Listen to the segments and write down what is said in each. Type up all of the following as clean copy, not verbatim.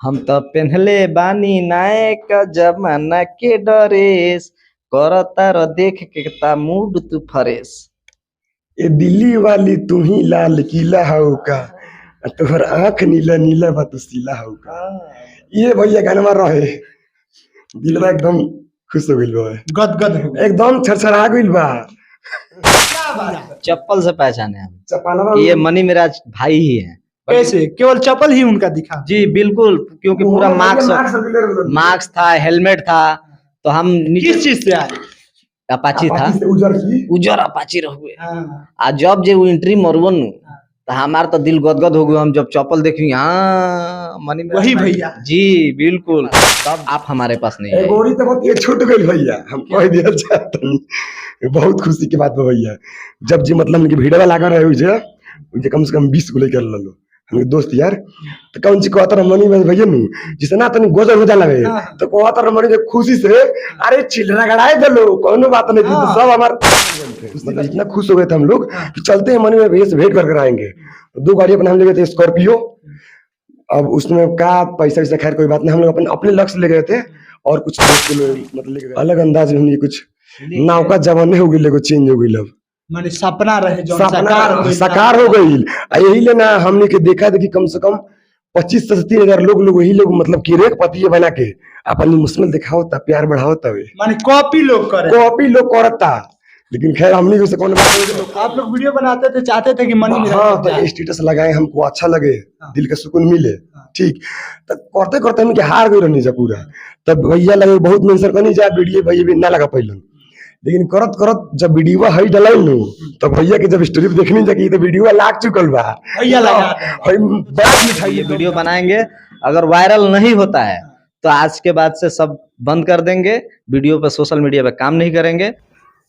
हम तो पेन्हले बानी नायक जमाना के ड्रेस करता र देख के ता मूड तू फरेस। ए दिल्ली वाली तू ही लाल किला हौ का, तोहर आंख नीला नीला बा तू सीला हौ का। ये भैया गाना रहे, दिलवा एकदम खुश हो गइल बा, गदगद हो गया। एकदम छरछरा गइल बा। चप्पल से पहचाने हम चपाला कि ये मनी मिराज भाई ही है। कैसे केवल चप्पल ही उनका दिखा? जी बिल्कुल, क्योंकि पूरा मास्क था, हेलमेट था, तो हम किस चीज से आए? अपाची था, उजर अपाची रहुए। आज जब जे एंट्री मरवन तो हमार तो दिल गदगद हो गया। हम जब चप्पल देखी, हाँ मनी वही भैया जी बिल्कुल। तब आप हमारे पास नहीं है। गोरी तो बहुत ये छूट गई भैया, हम कह दिया चाहते नहीं। बहुत खुशी की बात है भैया, जब जी मतलब कि भीड़ लगा रहे मुझे कम से कम 20 को लेकर लो हम दोस्त यार। तो कौन सी कहता मनी भैया नु जिसे ना तनी गोजर हो जा लगे तो कहता मनी खुशी से अरे चिल्ला गड़ाए दलो, कोनो बात नहीं थी। तो सब हमार मतलब इतना खुश हो गए थे हम लोग कि चलते हैं मनी भैया से भेंट कर आएंगे। तो 2 गाड़ी अपने हम ले गए थे, स्कॉर्पियो। अब उसमें का पैसा वैसा खैर कोई बात नहीं, हम लोग अपने लक्ष्य ले गए थे और कुछ मतलब ले गए अलग अंदाज में। कुछ नाव का जमाने हो गई, लेको चेंज हो गई। अब माने सपना रहे जो साकार हो गई। यही लेना हमने के देखा देखी कम से कम 25 से 30,000 लोग वही लोग मतलब कि रेख पति बना के अपनी मुश्किल दिखाओ ता प्यार बढ़ाओ तवे माने कॉपी लोग करता। लेकिन खैर हमने से कौन बात। आप लोग वीडियो बनाते थे, चाहते थे कि मनी मिराज हाँ तो स्टेटस लगाए, हमको अच्छा लगे, दिल का सुकून मिले। ठीक तो करते करते हम हार गई रहनी जा पूरा। तब भैया लगे बहुत मेंशन करनी जा वीडियो भैया भी ना लगा पहले, लेकिन करत करत जब वीडियो हई डलाई नु तो भैया के जब स्टोरी देखनी जाके तो वीडियो लाग चुकल बा। भैया लगा हई बात मिठाई वीडियो बनाएंगे, अगर वायरल नहीं होता है तो आज के बाद से सब बंद कर देंगे, वीडियो पे सोशल मीडिया पे काम नहीं करेंगे।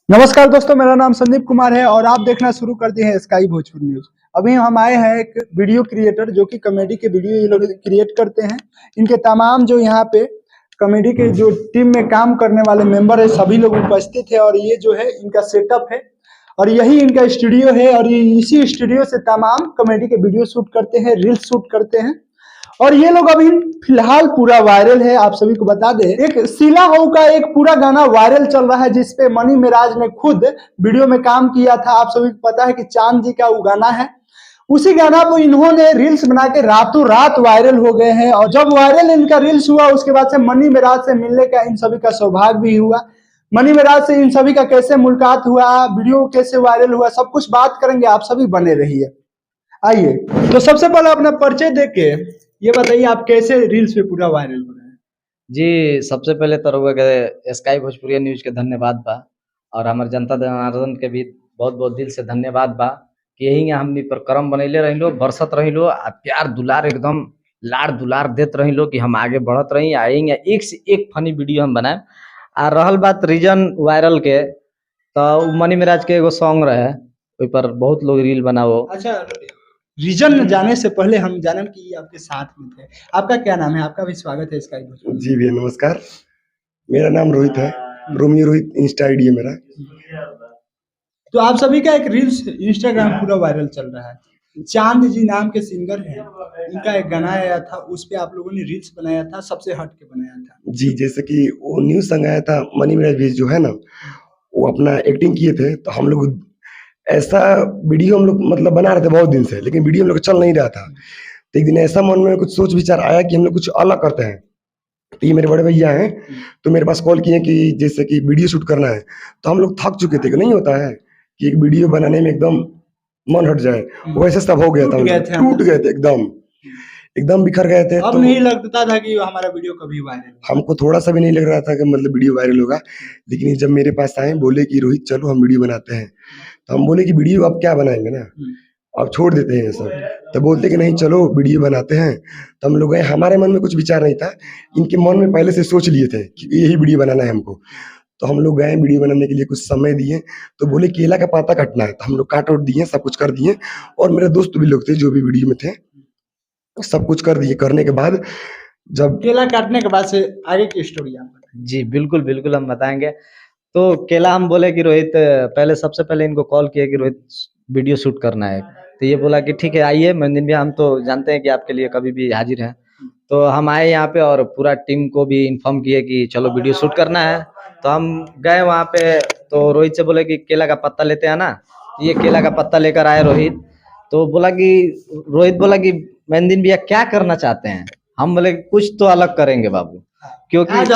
नमस्कार दोस्तों, मेरा नाम संदीप कुमार है और आप देखना शुरू कर दिए हैं स्काई भोजपुर न्यूज। अभी हम आए हैं एक वीडियो क्रिएटर जो कि कॉमेडी के वीडियो ये लोग क्रिएट करते हैं। इनके तमाम जो यहाँ पे कॉमेडी के जो टीम में काम करने वाले मेंबर है सभी लोग उपस्थित है और ये जो है इनका सेटअप है और यही इनका स्टूडियो है और ये इसी स्टूडियो से तमाम कॉमेडी के वीडियो शूट करते हैं, रील्स शूट करते हैं और ये लोग अभी फिलहाल पूरा वायरल है। आप सभी को बता दें, एक शीला हो का एक पूरा गाना वायरल चल रहा है जिसपे मनी मिराज ने खुद वीडियो में काम किया था। आप सभी को पता है कि चांद जी का वो गाना है, उसी गाना को इन्होंने रील्स बना के रातों रात वायरल हो गए हैं। और जब वायरल इनका रील्स हुआ उसके बाद से मनी मिराज से मिलने का इन सभी का सौभाग्य भी हुआ। मनी मिराज से इन सभी का कैसे मुलाकात हुआ, वीडियो कैसे वायरल हुआ, सब कुछ बात करेंगे। आप सभी बने रहिए। आइए तो सबसे पहले अपना परिचय दे के ये बताइए आप कैसे रील्स पे पूरा वायरल हो रहे हैं? जी सबसे पहले तो रउआ के स्काई भोजपुरिया न्यूज के धन्यवाद बा और हमार जनता जनार्दन के भी बहुत बहुत दिल से धन्यवाद बा कि यही हमनी पर करम बनैले रही लो, बरसत रही लो, प्यार दुलार एकदम लाड़ दुलार देत रही लो कि हम आगे बढ़त रही आएंगे। एक से एक फनी वीडियो हम बनाए। आ रहल बात रीजन वायरल के, तो मनी मिराज के एगो सॉन्ग रहे, ओइ पर बहुत लोग रील बनाओ। अच्छा, रीजन जाने से पहले हम जानन कि आपके साथ में थे। आपका क्या नाम है? आपका भी स्वागत है स्काई भोजपुर। जी भैया नमस्कार, मेरा नाम रोहित है, रोमियो रोहित इंस्टा आईडी है मेरा। तो आप सभी का एक रील्स इंस्टाग्राम पूरा वायरल चल रहा है। चांद जी नाम के सिंगर हैं, इनका एक गाना आया था, उस पे आप लोगों ने रील्स बनाया था, सबसे हट के बनाया था। जी जैसे कि वो न्यूज संग आया था, मनी मिराज भी जो है ना वो अपना एक्टिंग किए थे, तो हम लोग ऐसा वीडियो हम लोग मतलब बना रहे थे बहुत दिन से, लेकिन वीडियो हम लोग चल नहीं रहा था। तो एक दिन ऐसा मन में कुछ सोच विचार आया कि हम लोग कुछ अलग करते हैं। तो ये मेरे बड़े भैया हैं, तो मेरे पास कॉल किए कि जैसे कि वीडियो शूट करना है। तो हम लोग थक चुके थे कि नहीं होता है कि एक वीडियो बनाने में एकदम मन हट जाए, वैसे सब हो गया था, टूट गए थे, एकदम बिखर गए थे। अब तो नहीं लगता था कि हमारा वीडियो कभी वायरल, हमको थोड़ा सा भी नहीं लग रहा था कि मतलब वीडियो वायरल होगा। लेकिन जब मेरे पास आए बोले कि रोहित चलो हम वीडियो बनाते हैं, तो हम बोले कि वीडियो अब क्या बनाएंगे ना, अब छोड़ देते हैं सब। तो बोलते कि नहीं चलो वीडियो बनाते हैं। तो हम लोग गए, हमारे मन में कुछ विचार नहीं था, इनके मन में पहले से सोच लिए थे कि यही वीडियो बनाना है हमको। तो हम लोग गए वीडियो बनाने के लिए, कुछ समय दिए, तो बोले केला का पाता काटना है, तो हम लोग काट उठ दिए, सब कुछ कर दिए। और मेरे दोस्त भी लोग थे जो भी वीडियो में थे, सब कुछ कर दिए। करने के बाद जब केला काटने के बाद से आगे की स्टोरी आप बताइए। जी बिल्कुल बिल्कुल हम बताएंगे। तो केला हम बोले कि रोहित, पहले सबसे पहले इनको कॉल किया कि रोहित वीडियो शूट करना है। तो ये बोला कि ठीक है आइए, मंदिर भी हम तो जानते हैं कि आपके लिए कभी भी हाजिर हैं। तो हम आए यहाँ पे और पूरा टीम को भी इन्फॉर्म किए कि चलो वीडियो शूट करना है। तो हम गए वहाँ पे, तो रोहित से बोले कि केला का पत्ता लेते हैं ना, ये केला का पत्ता लेकर आए रोहित। तो रोहित बोला कि मेहंदीन भैया क्या करना चाहते हैं? हम बोले कुछ तो अलग करेंगे बाबू, क्योंकि आज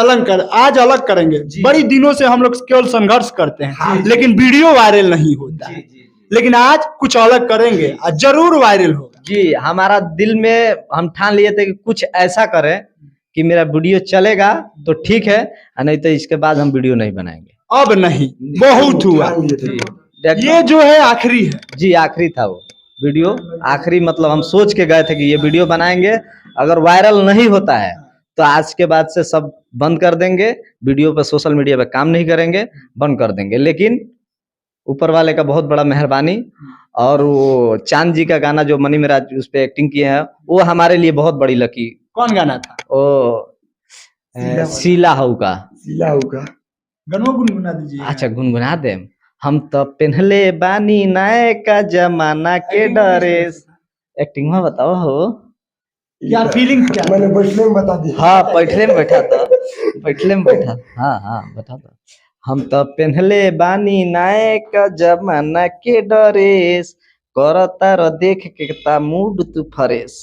अलग करेंगे। बड़ी दिनों से हम लोग केवल संघर्ष करते हैं, लेकिन वीडियो वायरल नहीं होता है। लेकिन आज कुछ अलग करेंगे और जरूर वायरल होगा। जी, हमारा दिल में हम ठान लिए थे कि कुछ ऐसा करें कि मेरा वीडियो चलेगा तो ठीक है, नहीं तो इसके बाद हम वीडियो नहीं बनाएंगे। अब नहीं, बहुत हुआ। ये जो है आखिरी है। जी, आखिरी था वो वीडियो, आखिरी मतलब हम सोच के गए थे कि ये वीडियो बनाएंगे, अगर वायरल नहीं होता है तो आज के बाद से सब बंद कर देंगे, वीडियो पे सोशल मीडिया पे काम नहीं करेंगे, बंद कर देंगे। लेकिन ऊपर वाले का बहुत बड़ा मेहरबानी, और वो चांद जी का गाना जो मनी मेराज उस पे एक्टिंग किए हैं, वो हमारे लिए बहुत बड़ी लकी। कौन गाना था? ओ शीला हऊ का गनवा गुनगुना दीजिए। अच्छा, गुनगुना दे। हम तो पहनले बानी नए का जमाना के ड्रेस। एक्टिंग में बताओ हो क्या फीलिंग, क्या मैंने बैठने में बता दिया। हाँ, बैठले में बैठा था, बैठले में बैठा। हाँ बता दो। हम तो पहनले बानी नए का जमाना के ड्रेस, करता र देख के ता मूड तू फ्रेश।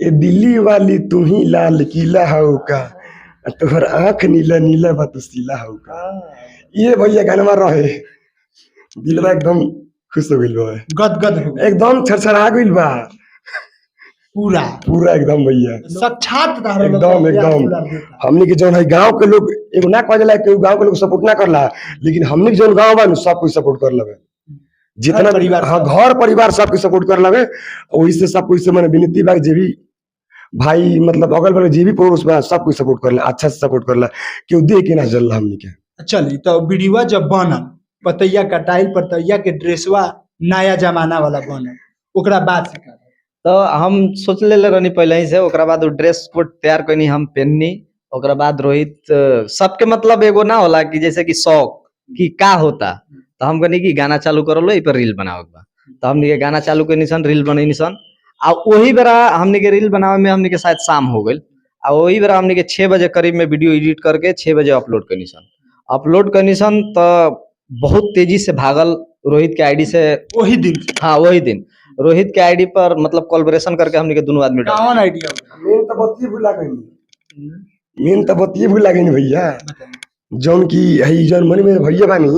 ये दिल्ली वाली तू ही लाल किला हऊ का, तोहर आँख नीला नीला बा तू सीला हऊ का। ये भैया गाना रहे, दिलवा एकदम खुश हो गइल बा, गदगद हो गया एकदम छरछरा गइल बा पूरा एकदम भैया, साक्षात एकदम। हमने के जौन है गांव के लोग एगो ना कहला कि गांव के लोग सपोर्ट ना करला, लेकिन हमने के जौन गांव बा सब कोई सपोर्ट कर लगे, जितना परिवार, हाँ घर परिवार सब कोई सपोर्ट कर लगे। वही से सब कोई से मैंने विनती बा, जे भी भाई मतलब अगल बगल जे भी पड़ोस बा सब कोई सपोर्ट करला, अच्छा से सपोर्ट करला, क्यों दे के ना जल्ला हमने के। चलिए, तो वीडियो जब बनल, पतैया का टाइल पतैया के ड्रेसवा नया जमाना वाला बनल, ओकरा बाद से तो हम सोच ले रहनी पहले ही से, ओकरा बाद ड्रेस कोड तैयार करनी, हम पहननी। ओकरा बाद रोहित सबके मतलब एगो ना होला कि जैसे कि शौक कि का होता, तो हम कहनी कि गाना चालू कर लो, पर रील बनाओ। तो हमने के गाना चालू करनी सन, रील बननी सन। आ वही बेरा हमने के रील बनावे में हमने के शायद शाम हो गई, आ वही बेरा हमने के 6 बजे करीब में वीडियो एडिट करके 6 बजे अपलोड करनी सन। तो बहुत तेजी से भागल रोहित के आईडी से वही दिन। हाँ, वही दिन रोहित के आईडी पर मतलब कोलैबोरेशन करके हमने के दोनों आदमी कौन आइडिया मेन तो बतिए भूला गई भैया, जौन की है जौन मनी में भैया बानी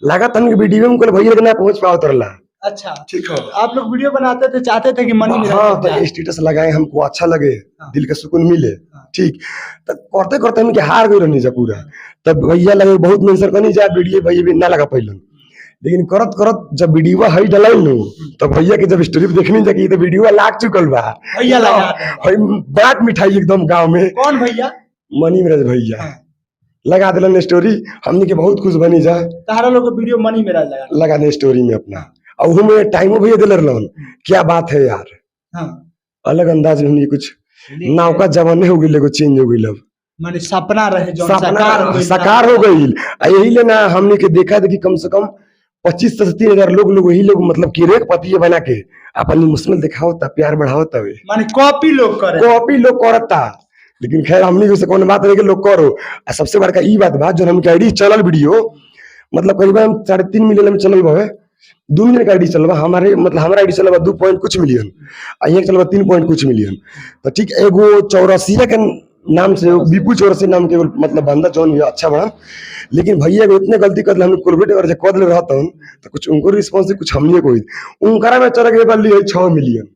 लगा तन के वीडियो में भैया के ना पहुंच पाओ तरला। अच्छा, ठीक है। आप लोग वीडियो बनाते थे, चाहते थे कि मनी में, हाँ, तो स्टेटस लगाए, हमको अच्छा लगे, दिल का सुकून मिले, ठीक। तो करते करते हम के हार गए रहनी जा पूरा। तब भैया लगे बहुत मेंशन करनी जा वीडियो, भैया भी ना लगा पहले, लेकिन करत करत जब वीडियो हई डलाई नु, तो भैया के जब स्टोरी देखनी जाकी तो वीडियो लाग चुकल बा, भैया लगा हई बात मिठाई एकदम गांव में। कौन भैया? मनी मेराज भैया लगा दिलन स्टोरी, हमनी के बहुत खुश बनी जा। तारा लोग को वीडियो मनी मेराज लगा दे स्टोरी में अपना, और वो में टाइमो भैया दिल रहलन। क्या बात है यार, अलग अंदाज में हमनी कुछ नाव का जमाने हो गई, चेंज हो गई, माने सपना रहे जो साकार हो गई। यही लेना हमने के देखा था कि कम से कम 25 से 30 हजार लोग वही लोग मतलब किरेक पतिये बना के अपन इमोशनल दिखावता, प्यार बढ़ावता वे, माने कॉपी लोग करता। लेकिन खैर हमनी के से कौन बात रहे कि लोग करो। सबसे बड़का ई बात बा, जो हमके आईडी चलल वीडियो मतलब करीबन 3.5 मिलियन में चलल बा, 2 मिलियन का आईडी चलल बा हमारे, मतलब हमारा आईडी चलल बा 2 पॉइंट कुछ मिलियन, आ ये चलल बा 3 पॉइंट कुछ मिलियन। तो ठीक, एगो चौरसिया के नाम से विपुल चौरसिया नाम के मतलब बंदा जौन अच्छा बड़ा, लेकिन भैया को इतने गलती कर हम कोलबेट और जे कद ले रहता हूं, तो कुछ उनको रिस्पांस कुछ हमने कोई उनकरा में चल गए बल्ली 6 मिलियन,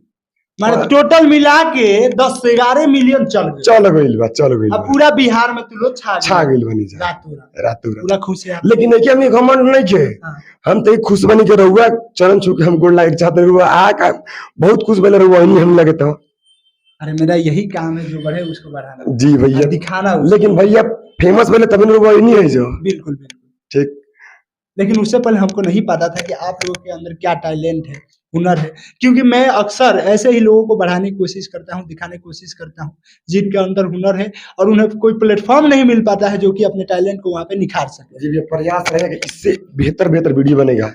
माने टोटल मिला के 10-11 मिलियन चल गइल बा। पूरा बिहार में तू लोग छा गइल बनी जा रातों पूरा खुश है। लेकिन देखिए हम घमंड नहीं खे, हम तो खुश बनी के रहुआ चरण छू के हम गोड़ लागे चाहते रहुआ आ बहुत खुश बने रहुआ, नहीं हम लगे तो। अरे मेरा यही काम है, जो बढ़े उसको बढ़ाना। जी भैया, दिखाना। लेकिन भैया फेमस पहले तभी रहुआ नहीं है जो। बिल्कुल ठीक, लेकिन उससे पहले हमको नहीं पता था कि आप लोगों के अंदर क्या टैलेंट है, हुनर है। क्योंकि मैं अक्सर ऐसे ही लोगों को बढ़ाने की कोशिश करता हूँ, दिखाने की कोशिश करता हूँ जिनके अंदर हुनर है और उन्हें कोई प्लेटफॉर्म नहीं मिल पाता है जो कि अपने टैलेंट को वहाँ पे निखार सके। जी, प्रयास रहेगा कि इससे बेहतर वीडियो बनेगा।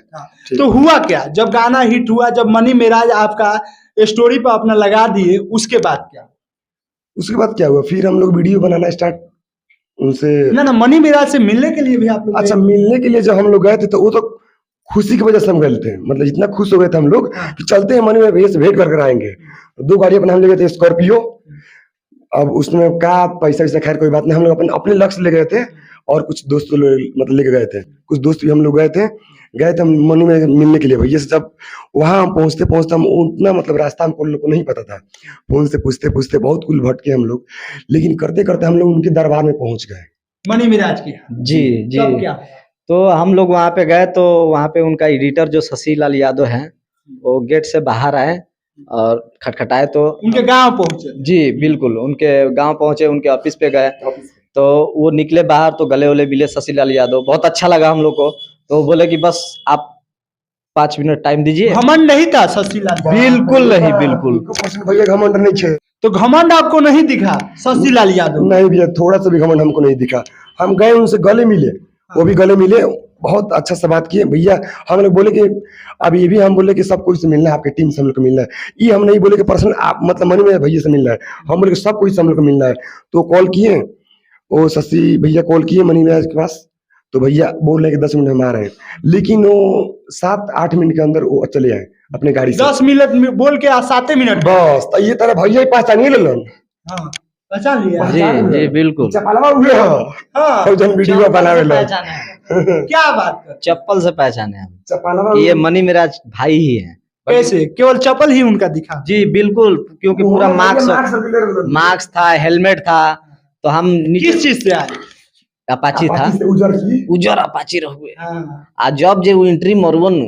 तो हुआ क्या, जब गाना हिट हुआ, जब मनी मेराज आपका स्टोरी पर अपना लगा दिए, उसके बाद क्या? उसके बाद क्या हुआ, फिर हम लोग वीडियो बनाना स्टार्ट उनसे। ना मनी मिराज से मिलने के लिए भी आप लोग अच्छा, गए? मिलने के लिए जब हम लोग गए थे तो वो तो खुशी की वजह से हम गए थे, मतलब इतना खुश हो गए थे हम लोग कि चलते हैं मनी में भैया से भेंट कर आएंगे। तो 2 गाड़ी अपने हम ले गए थे स्कॉर्पियो। अब उसमें का पैसा वैसा खैर कोई बात नहीं, हम लोग अपने अपने लक्ष्य ले गए थे और कुछ दोस्त लोग मतलब लेके गए थे, कुछ दोस्त भी हम लोग गए थे हम मनु में मिलने के लिए भैया से। जब वहां हम पहुंचते हम उतना मतलब रास्ता हमको लोग को नहीं पता था, फोन से पूछते पूछते बहुत कुल भटके हम लोग, लेकिन करते करते हम लोग उनके दरबार में पहुंच गए। मनी मिराज की? जी जी। तब क्या? तो हम लोग वहाँ पे गए तो वहाँ पे उनका एडिटर जो शशि लाल यादव हैं वो गेट से बाहर आए और खटखटाए तो उनके गांव पहुंचे? जी बिल्कुल, उनके गांव पहुंचे, उनके ऑफिस पे गए तो वो निकले बाहर तो गले वले मिले शशि लाल यादव, बहुत अच्छा लगा हम लोग को। तो वो बोले कि बस आप 5 मिनट टाइम दीजिए। घमंड नहीं था शशि लाल? बिल्कुल नहीं, बिल्कुल। भैया घमंड नहीं छे। तो घमंड आपको नहीं दिखा शशि लाल यादव? नहीं भैया, थोड़ा सा भी घमंड हमको नहीं दिखा। हम गए उनसे गले मिले, वो भी गले मिले, बहुत अच्छा से बात किए भैया। हम लोग बोले कि अब ये भी हम बोले कि सब कोई से मिलना है, आपके टीम से हम लोग को मिलना है। ये हम नहीं बोले कि पर्सनल आप मतलब मनी में भैया से मिलना है, हम बोले कि सब कोई से हम लोग को मिलना है। तो कॉल किए, वो शशि भैया कॉल किए मनी महाराज के पास, तो भैया बोल रहे कि 10 मिनट में आ रहे हैं, लेकिन वो 7-8 मिनट के अंदर वो चले आए अपने गाड़ी से। 10 मिनट में बोल के 7 मिनट बस तो ये तरह भैया ही पहचानिए लेलन। हाँ, पहचान लिया? जी जी बिल्कुल। चपलवा हुए हो हाँ, और जन वीडियो बनावे लो। क्या बात कर? चप्पल से पहचाने हम चपलवा कि ये मनी मिराज भाई ही है। कैसे? केवल चप्पल ही उनका दिखा? जी बिल्कुल, क्योंकि पूरा मास्क था, हेलमेट था, तो हम किस चीज से आए? अपाची था, उजर अपाची रहुए। हाँ। आ जब जे वो एंट्री मरवन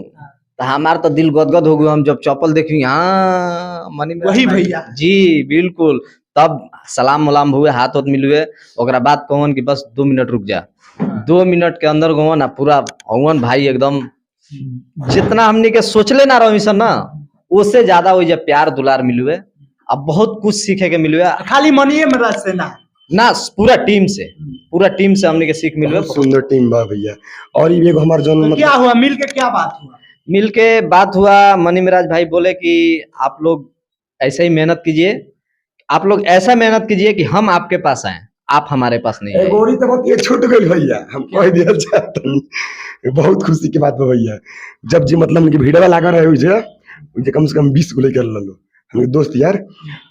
तो हमार तो दिल गदगद हो गयो, हम जब चप्पल देखी हाँ मनी मिराज वही भाई। भैया? जी बिल्कुल। तब सलाम वलाम हुए, हाथ हाथ मिलुए, ओकरा बाद कहन कि बस 2 मिनट रुक जा। 2 मिनट के अंदर गवन ना पूरा हवन भाई एकदम, जितना हमने के सोचले ना रही सन ना उससे ज्यादा वो जब प्यार दुलार मिलुए। अब बहुत कुछ सीखे के मिलुए, खाली मनीये मिराज से ना पूरा टीम से हमने के सीख मिलुए। सुंदर टीम बा भैया। और ये एगो हमार जन तो क्या हुआ, मिल के क्या बात हुआ? मिल के बात हुआ, मनी मिराज भाई बोले कि आप लोग ऐसे ही मेहनत कीजिए, आप लोग ऐसा मेहनत कीजिए कि हम आपके पास आए, आप हमारे पास नहीं आए। गोरी तो बहुत ये छूट गई भैया, हम कह दिया चाहते नहीं। बहुत खुशी की बात बा भैया, जब जी मतलब कि भीड़ लगा रहे उजे कम से कम 20 को लेकर लो हम दोस्त यार।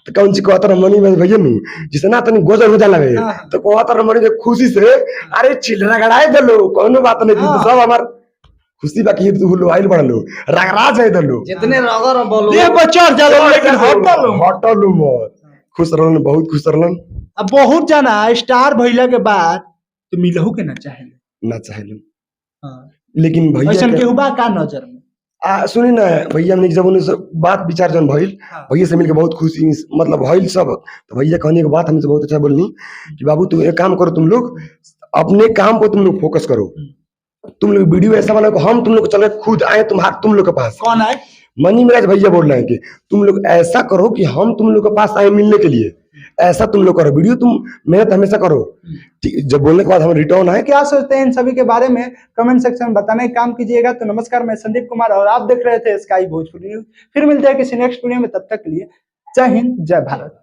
तो कौन सी कहता मनी में भैया नु जिसे ना तनी गोजर हो जा लगे तो कहता मनी के खुशी से अरे चिल्ला गड़ाए दलो, कोनो बात नहीं थी, तो सब हमार खुशी बाकी तू लो आइल बढ़ लो रगड़ा जाए दलो, जितने रगर बोलो ये बच्चा चलो, लेकिन हटल मत। खुश रहलन, बहुत खुश रहलन। अब बहुत जाना स्टार भइला के बाद तो मिलहु के ना चाहे ना चाहेलन। लेकिन भैया ऐसा के हुआ का नजर में? सुनी ना भैया, हमने जब उन्हें बात विचार जन भइल, भैया से मिलकर बहुत खुशी मतलब भइल सब। तो भैया कहने के बात हमसे बहुत अच्छा बोलनी कि बाबू तुम एक काम करो, तुम लोग अपने काम पर तुम लोग फोकस करो, तुम लोग वीडियो ऐसा बनाओ हम तुम लोग चले खुद आए तुम लोग के पास। कौन आए? मनी मिराज भैया बोल रहे हैं कि तुम लोग ऐसा करो कि हम तुम लोग के पास आए मिलने के लिए, ऐसा तुम लोग करो, वीडियो तुम मेहनत हमेशा करो। जब बोलने के बाद हम रिटर्न आए। क्या सोचते हैं इन सभी के बारे में कमेंट सेक्शन में बताने का काम कीजिएगा। तो नमस्कार, मैं संदीप कुमार और आप देख रहे थे स्काई भोजपुरी न्यूज। फिर मिलते हैं किसी नेक्स्ट वीडियो में, तब तक के लिए जय हिंद, जय भारत।